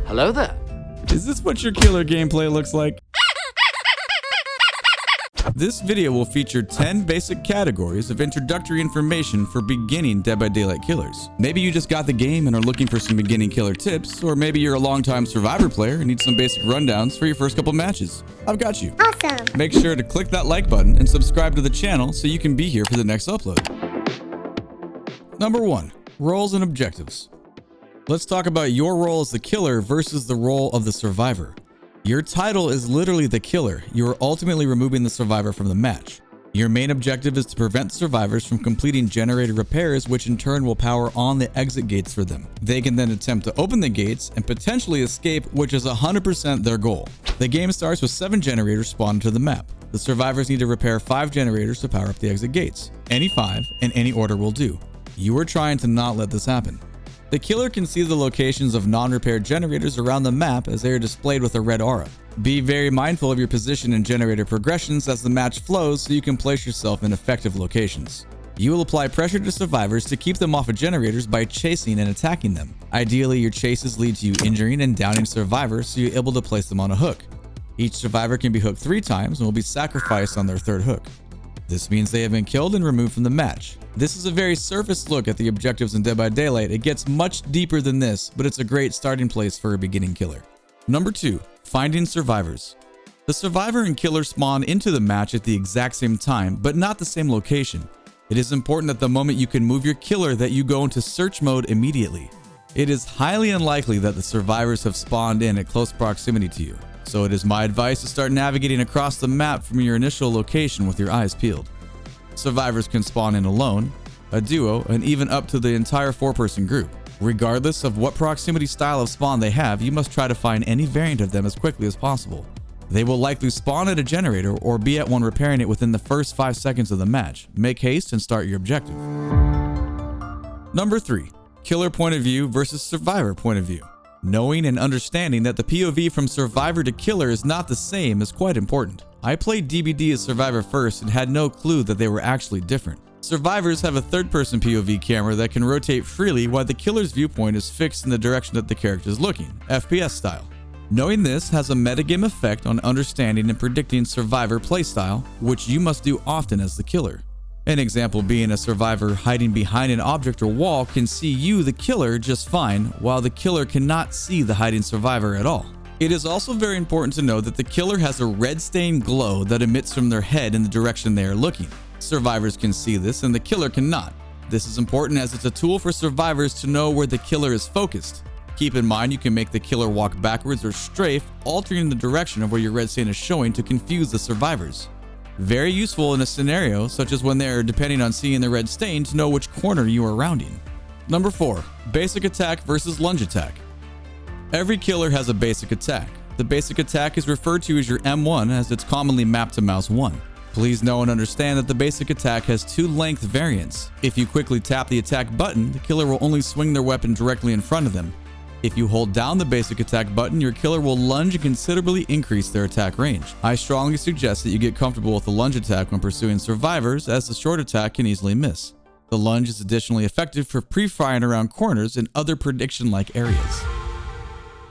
Hello there. Is this what your killer gameplay looks like? This video will feature 10 basic categories of introductory information for beginning Dead by Daylight killers. Maybe you just got the game and are looking for some beginning killer tips, or maybe you're a longtime Survivor player and need some basic rundowns for your first couple matches. I've got you. Awesome. Make sure to click that like button and subscribe to the channel so you can be here for the next upload. Number 1. Roles and objectives. Let's talk about your role as the killer versus the role of the survivor. Your title is literally the killer. You are ultimately removing the survivor from the match. Your main objective is to prevent the survivors from completing generator repairs, which in turn will power on the exit gates for them. They can then attempt to open the gates and potentially escape, which is 100% their goal. The game starts with 7 generators spawned to the map. The survivors need to repair 5 generators to power up the exit gates. Any 5 in any order will do. You are trying to not let this happen. The killer can see the locations of non-repaired generators around the map as they are displayed with a red aura. Be very mindful of your position and generator progressions as the match flows so you can place yourself in effective locations. You will apply pressure to survivors to keep them off of generators by chasing and attacking them. Ideally, your chases lead to you injuring and downing survivors so you're able to place them on a hook. Each survivor can be hooked 3 times and will be sacrificed on their 3rd hook. This means they have been killed and removed from the match. This is a very surface look at the objectives in Dead by Daylight. It gets much deeper than this, but it's a great starting place for a beginning killer. Number 2. Finding survivors. The survivor and killer spawn into the match at the exact same time, but not the same location. It is important that the moment you can move your killer that you go into search mode immediately. It is highly unlikely that the survivors have spawned in at close proximity to you. So it is my advice to start navigating across the map from your initial location with your eyes peeled. Survivors can spawn in alone, a duo, and even up to the entire 4-person group. Regardless of what proximity style of spawn they have, you must try to find any variant of them as quickly as possible. They will likely spawn at a generator or be at one repairing it within the first 5 seconds of the match. Make haste and start your objective. Number 3. Killer point of view versus survivor point of view. Knowing and understanding that the POV from survivor to killer is not the same is quite important. I played DBD as survivor first and had no clue that they were actually different. Survivors have a 3rd-person POV camera that can rotate freely while the killer's viewpoint is fixed in the direction that the character is looking, FPS style. Knowing this has a metagame effect on understanding and predicting survivor playstyle, which you must do often as the killer. An example being a survivor hiding behind an object or wall can see you, the killer, just fine, while the killer cannot see the hiding survivor at all. It is also very important to know that the killer has a red stained glow that emits from their head in the direction they are looking. Survivors can see this and the killer cannot. This is important as it's a tool for survivors to know where the killer is focused. Keep in mind you can make the killer walk backwards or strafe, altering the direction of where your red stain is showing to confuse the survivors. Very useful in a scenario such as when they are depending on seeing the red stain to know which corner you are rounding. Number 4. Basic attack versus lunge attack. Every killer has a basic attack. The basic attack is referred to as your M1 as it's commonly mapped to mouse 1. Please know and understand that the basic attack has 2 length variants. If you quickly tap the attack button, the killer will only swing their weapon directly in front of them. If you hold down the basic attack button, your killer will lunge and considerably increase their attack range. I strongly suggest that you get comfortable with the lunge attack when pursuing survivors, as the short attack can easily miss. The lunge is additionally effective for pre-firing around corners and other prediction-like areas.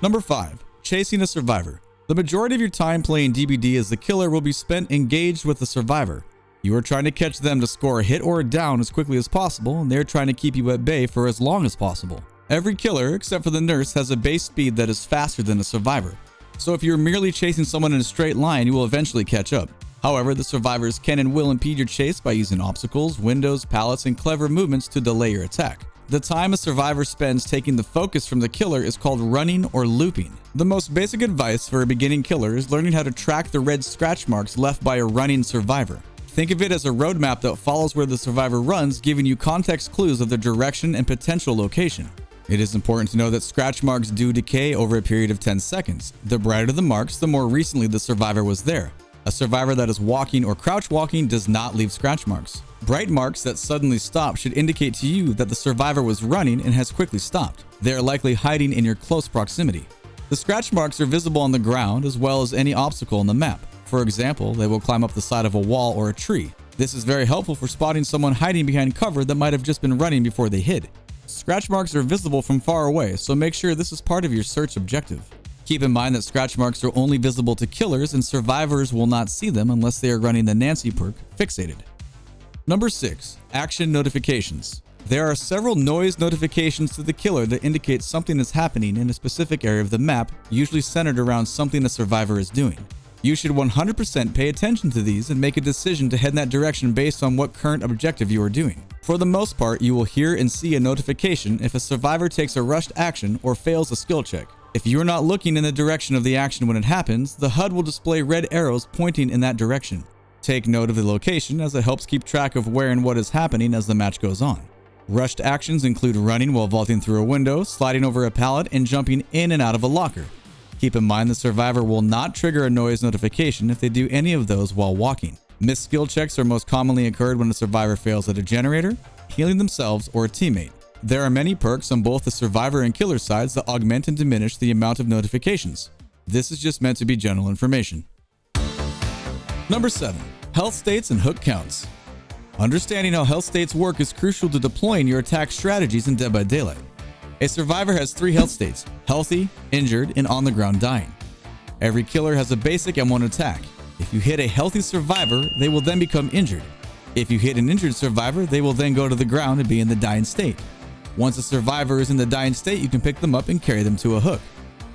Number 5. Chasing a survivor. The majority of your time playing DBD as the killer will be spent engaged with the survivor. You are trying to catch them to score a hit or a down as quickly as possible, and they're trying to keep you at bay for as long as possible. Every killer, except for the nurse, has a base speed that is faster than a survivor. So if you're merely chasing someone in a straight line, you will eventually catch up. However, the survivors can and will impede your chase by using obstacles, windows, pallets, and clever movements to delay your attack. The time a survivor spends taking the focus from the killer is called running or looping. The most basic advice for a beginning killer is learning how to track the red scratch marks left by a running survivor. Think of it as a roadmap that follows where the survivor runs, giving you context clues of their direction and potential location. It is important to know that scratch marks do decay over a period of 10 seconds. The brighter the marks, the more recently the survivor was there. A survivor that is walking or crouch walking does not leave scratch marks. Bright marks that suddenly stop should indicate to you that the survivor was running and has quickly stopped. They are likely hiding in your close proximity. The scratch marks are visible on the ground as well as any obstacle on the map. For example, they will climb up the side of a wall or a tree. This is very helpful for spotting someone hiding behind cover that might have just been running before they hid. Scratch marks are visible from far away, so make sure this is part of your search objective. Keep in mind that scratch marks are only visible to killers and survivors will not see them unless they are running the Nancy perk Fixated. Number 6. Action notifications. There are several noise notifications to the killer that indicate something is happening in a specific area of the map, usually centered around something a survivor is doing. You should 100% pay attention to these and make a decision to head in that direction based on what current objective you are doing. For the most part, you will hear and see a notification if a survivor takes a rushed action or fails a skill check. If you are not looking in the direction of the action when it happens, the HUD will display red arrows pointing in that direction. Take note of the location as it helps keep track of where and what is happening as the match goes on. Rushed actions include running while vaulting through a window, sliding over a pallet, and jumping in and out of a locker. Keep in mind the survivor will not trigger a noise notification if they do any of those while walking. Missed skill checks are most commonly occurred when a survivor fails at a generator, healing themselves, or a teammate. There are many perks on both the survivor and killer sides that augment and diminish the amount of notifications. This is just meant to be general information. Number 7. Health states and hook counts. Understanding how health states work is crucial to deploying your attack strategies in Dead by Daylight. A survivor has 3 health states: healthy, injured, and on the ground dying. Every killer has a basic and 1 attack. If you hit a healthy survivor, they will then become injured. If you hit an injured survivor, they will then go to the ground and be in the dying state. Once a survivor is in the dying state, you can pick them up and carry them to a hook.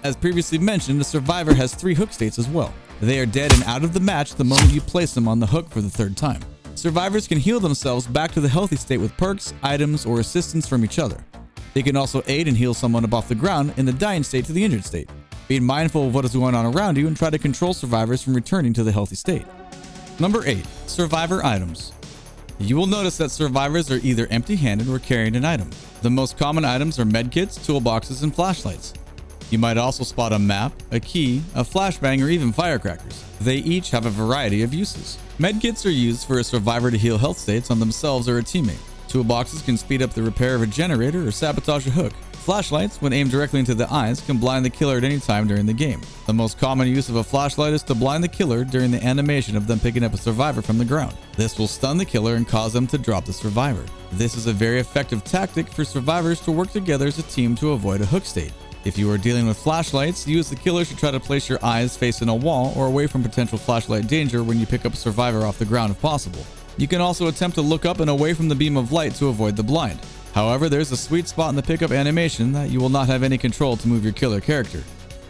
As previously mentioned, a survivor has 3 hook states as well. They are dead and out of the match the moment you place them on the hook for the 3rd time. Survivors can heal themselves back to the healthy state with perks, items, or assistance from each other. They can also aid and heal someone up off the ground in the dying state to the injured state. Be mindful of what is going on around you and try to control survivors from returning to the healthy state. Number 8. Survivor items. You will notice that survivors are either empty-handed or carrying an item. The most common items are medkits, toolboxes, and flashlights. You might also spot a map, a key, a flashbang, or even firecrackers. They each have a variety of uses. Medkits are used for a survivor to heal health states on themselves or a teammate. Toolboxes can speed up the repair of a generator or sabotage a hook. Flashlights, when aimed directly into the eyes, can blind the killer at any time during the game. The most common use of a flashlight is to blind the killer during the animation of them picking up a survivor from the ground. This will stun the killer and cause them to drop the survivor. This is a very effective tactic for survivors to work together as a team to avoid a hook state. If you are dealing with flashlights, you as the killer should try to place your eyes facing a wall or away from potential flashlight danger when you pick up a survivor off the ground if possible. You can also attempt to look up and away from the beam of light to avoid the blind. However, there's a sweet spot in the pickup animation that you will not have any control to move your killer character.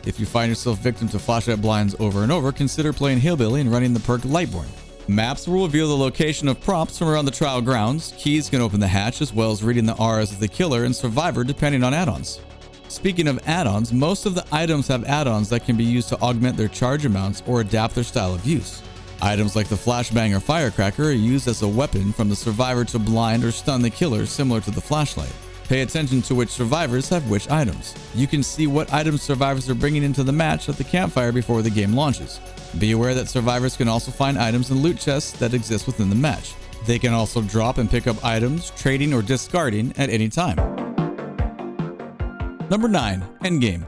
If you find yourself victim to flashlight blinds over and over, consider playing Hillbilly and running the perk Lightborn. Maps will reveal the location of props from around the trial grounds. Keys can open the hatch, as well as reading the auras of the killer and survivor depending on add-ons. Speaking of add-ons, most of the items have add-ons that can be used to augment their charge amounts or adapt their style of use. Items like the flashbang or firecracker are used as a weapon from the survivor to blind or stun the killer, similar to the flashlight. Pay attention to which survivors have which items. You can see what items survivors are bringing into the match at the campfire before the game launches. Be aware that survivors can also find items in loot chests that exist within the match. They can also drop and pick up items, trading or discarding at any time. Number 9. Endgame.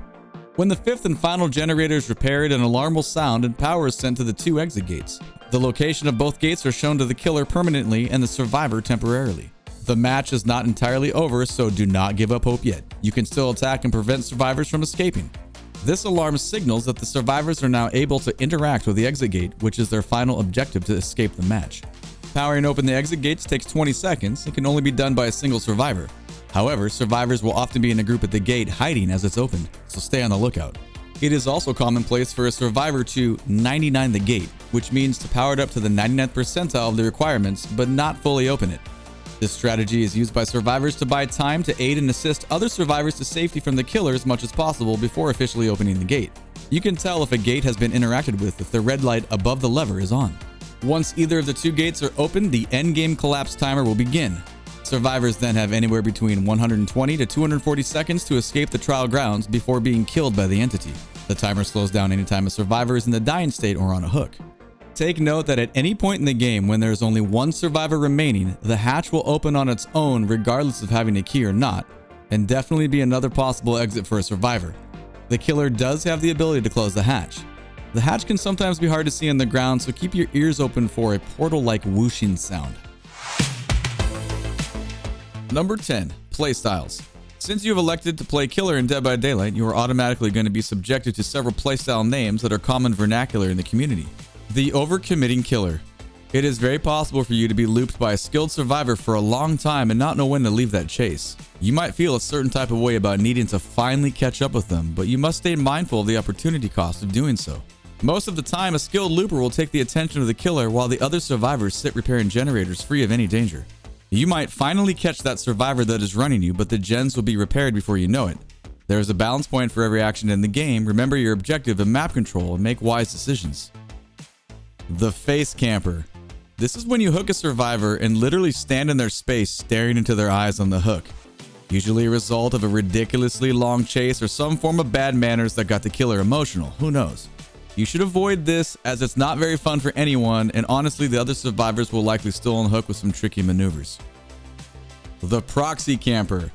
When the 5th and final generator is repaired, an alarm will sound and power is sent to the 2 exit gates. The location of both gates are shown to the killer permanently and the survivor temporarily. The match is not entirely over, so do not give up hope yet. You can still attack and prevent survivors from escaping. This alarm signals that the survivors are now able to interact with the exit gate, which is their final objective to escape the match. Powering open the exit gates takes 20 seconds and can only be done by a single survivor. However, survivors will often be in a group at the gate hiding as it's opened, so stay on the lookout. It is also commonplace for a survivor to 99 the gate, which means to power it up to the 99th percentile of the requirements, but not fully open it. This strategy is used by survivors to buy time to aid and assist other survivors to safety from the killer as much as possible before officially opening the gate. You can tell if a gate has been interacted with if the red light above the lever is on. Once either of the 2 gates are open, the endgame collapse timer will begin. Survivors then have anywhere between 120 to 240 seconds to escape the trial grounds before being killed by the entity. The timer slows down anytime a survivor is in the dying state or on a hook. Take note that at any point in the game when there is only 1 survivor remaining, the hatch will open on its own regardless of having a key or not, and definitely be another possible exit for a survivor. The killer does have the ability to close the hatch. The hatch can sometimes be hard to see on the ground, so keep your ears open for a portal-like whooshing sound. Number 10. playstyles. Since you have elected to play killer in Dead by Daylight, you are automatically going to be subjected to several playstyle names that are common vernacular in the community. The overcommitting killer. It is very possible for you to be looped by a skilled survivor for a long time and not know when to leave that chase. You might feel a certain type of way about needing to finally catch up with them, but you must stay mindful of the opportunity cost of doing so. Most of the time, a skilled looper will take the attention of the killer while the other survivors sit repairing generators free of any danger. You might finally catch that survivor that is running you, but the gens will be repaired before you know it. There is a balance point for every action in the game. Remember your objective of map control and make wise decisions. The face camper. This is when you hook a survivor and literally stand in their space staring into their eyes on the hook. Usually a result of a ridiculously long chase or some form of bad manners that got the killer emotional. Who knows? You should avoid this as it's not very fun for anyone, and honestly the other survivors will likely still on the hook with some tricky maneuvers. The proxy camper.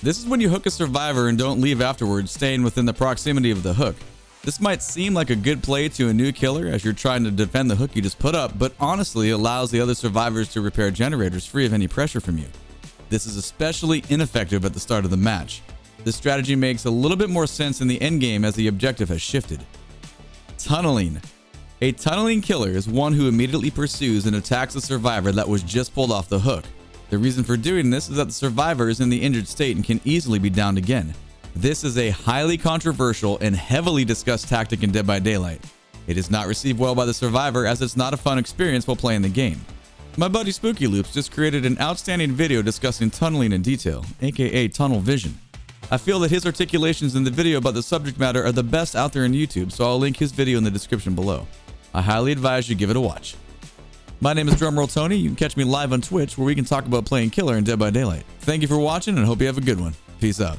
This is when you hook a survivor and don't leave afterwards, staying within the proximity of the hook. This might seem like a good play to a new killer as you're trying to defend the hook you just put up, but honestly allows the other survivors to repair generators free of any pressure from you. This is especially ineffective at the start of the match. This strategy makes a little bit more sense in the endgame as the objective has shifted. Tunneling. A tunneling killer is one who immediately pursues and attacks a survivor that was just pulled off the hook. The reason for doing this is that the survivor is in the injured state and can easily be downed again. This is a highly controversial and heavily discussed tactic in Dead by Daylight. It is not received well by the survivor as it's not a fun experience while playing the game. My buddy Spooky Loops just created an outstanding video discussing tunneling in detail, aka tunnel vision. I feel that his articulations in the video about the subject matter are the best out there on YouTube, so I'll link his video in the description below. I highly advise you give it a watch. My name is DrumRollTony. You can catch me live on Twitch where we can talk about playing killer in Dead by Daylight. Thank you for watching and I hope you have a good one. Peace out.